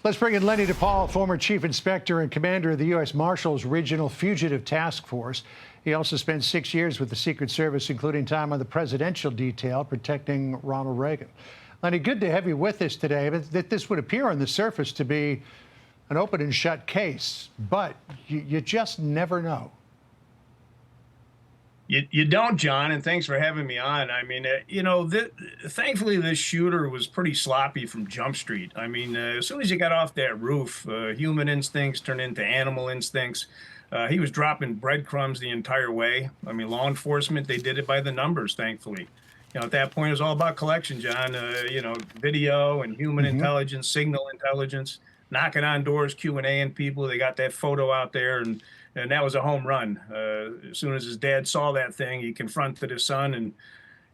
Let's bring in Lenny DePaul, former chief inspector and commander of the U.S. Marshals Regional Fugitive Task Force. He also spent 6 years with the Secret Service, including time on the presidential detail protecting Ronald Reagan. Lenny, good to have you with us today. But this would appear on the surface to be an open and shut case, but you just never know. You don't, John, and thanks for having me on. I mean, thankfully this shooter was pretty sloppy from Jump Street. I mean, as soon as you got off that roof, human instincts turned into animal instincts. He was dropping breadcrumbs the entire way. I mean, law enforcement, they did it by the numbers, thankfully. At that point, it was all about collection, John. Video and human intelligence, signal intelligence, knocking on doors, Q&A-ing people. They got that photo out there, and that was a home run. As soon as his dad saw that thing, he confronted his son and,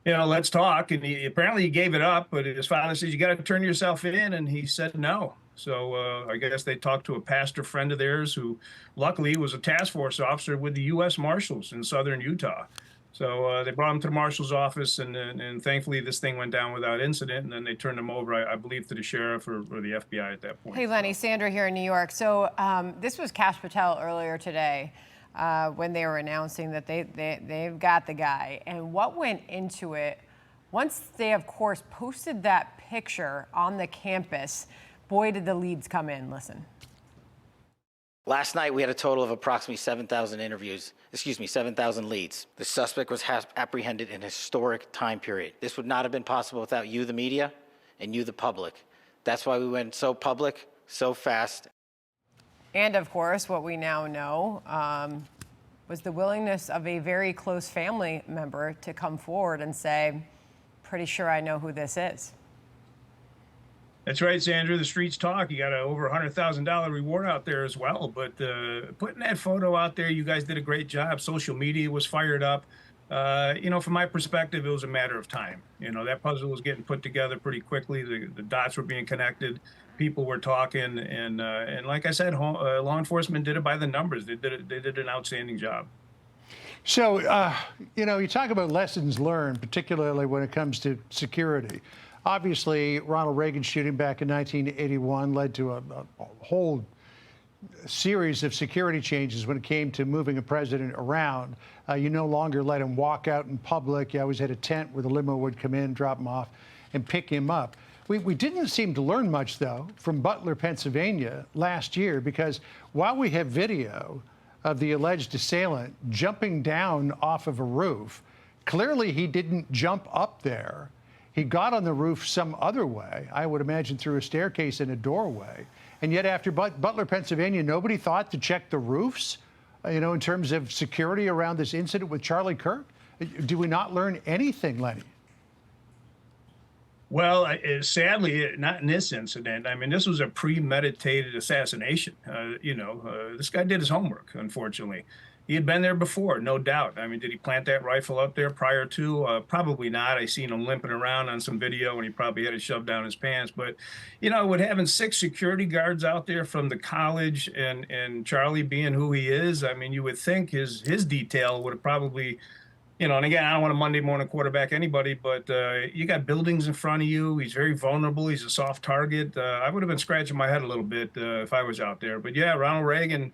let's talk. And apparently he gave it up, but his father says, you got to turn yourself in. And he said no. So I guess they talked to a pastor friend of theirs who luckily was a task force officer with the U.S. Marshals in southern Utah. So they brought him to the marshal's office, and thankfully this thing went down without incident. And then they turned him over, I believe, to the sheriff or the FBI at that point. Hey, Lenny, Sandra here in New York. So this was Kash Patel earlier today when they were announcing that they've got the guy. And what went into it, once they, of course, posted that picture on the campus, boy, did the leads come in. Listen. Last night, we had a total of approximately 7,000 leads. The suspect was apprehended in a historic time period. This would not have been possible without you, the media, and you, the public. That's why we went so public, so fast. And of course, what we now know was the willingness of a very close family member to come forward and say, pretty sure I know who this is. That's right, Sandra. The streets talk. You got a over $100,000 reward out there as well. But putting that photo out there, you guys did a great job. Social media was fired up. From my perspective, it was a matter of time. That puzzle was getting put together pretty quickly. The dots were being connected. People were talking. And like I said, law enforcement did it by the numbers. They did an outstanding job. So, you talk about lessons learned, particularly when it comes to security. Obviously, Ronald Reagan's shooting back in 1981 led to a whole series of security changes when it came to moving a president around. You no longer let him walk out in public. You always had a tent where the limo would come in, drop him off, and pick him up. We didn't seem to learn much, though, from Butler, Pennsylvania last year, because while we have video of the alleged assailant jumping down off of a roof, clearly he didn't jump up there. He got on the roof some other way, I would imagine through a staircase and a doorway. And yet after Butler, Pennsylvania, nobody thought to check the roofs, in terms of security around this incident with Charlie Kirk? Do we not learn anything, Lenny? Well, sadly, not in this incident. I mean, this was a premeditated assassination. This guy did his homework, unfortunately. He had been there before, no doubt. I mean, did he plant that rifle up there prior to? Probably not. I seen him limping around on some video, and he probably had it shoved down his pants. But, with having 6 security guards out there from the college and Charlie being who he is, I mean, you would think his detail would have probably, and again, I don't want to Monday morning quarterback anybody, but you got buildings in front of you. He's very vulnerable. He's a soft target. I would have been scratching my head a little bit if I was out there. But yeah, Ronald Reagan.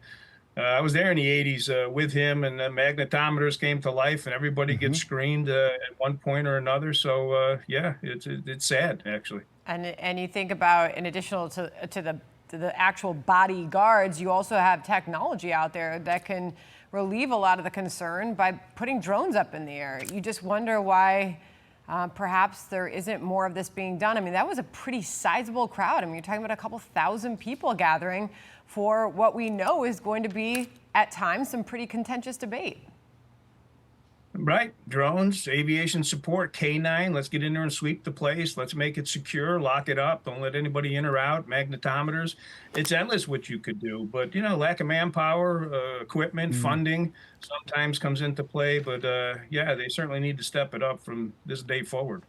I was there in the 80s with him, and the magnetometers came to life, and everybody gets screened at one point or another. So, yeah, it's sad, actually. And you think about, in addition to the actual bodyguards, you also have technology out there that can relieve a lot of the concern by putting drones up in the air. You just wonder why perhaps there isn't more of this being done. I mean, that was a pretty sizable crowd. I mean, you're talking about a couple thousand people gathering for what we know is going to be, at times, some pretty contentious debate. Right. Drones, aviation support, K9. Let's get in there and sweep the place. Let's make it secure, lock it up. Don't let anybody in or out. Magnetometers. It's endless what you could do. But, lack of manpower, equipment, funding sometimes comes into play. But, yeah, they certainly need to step it up from this day forward.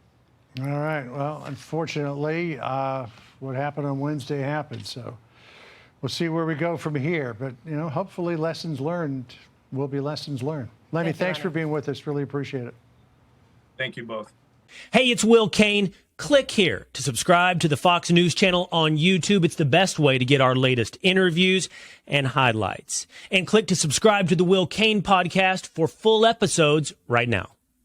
All right. Well, unfortunately, what happened on Wednesday happened. So we'll see where we go from here. But, hopefully lessons learned will be lessons learned. Lenny, thanks for being with us. Really appreciate it. Thank you both. Hey, it's Will Kane. Click here to subscribe to the Fox News channel on YouTube. It's the best way to get our latest interviews and highlights. And click to subscribe to the Will Kane podcast for full episodes right now.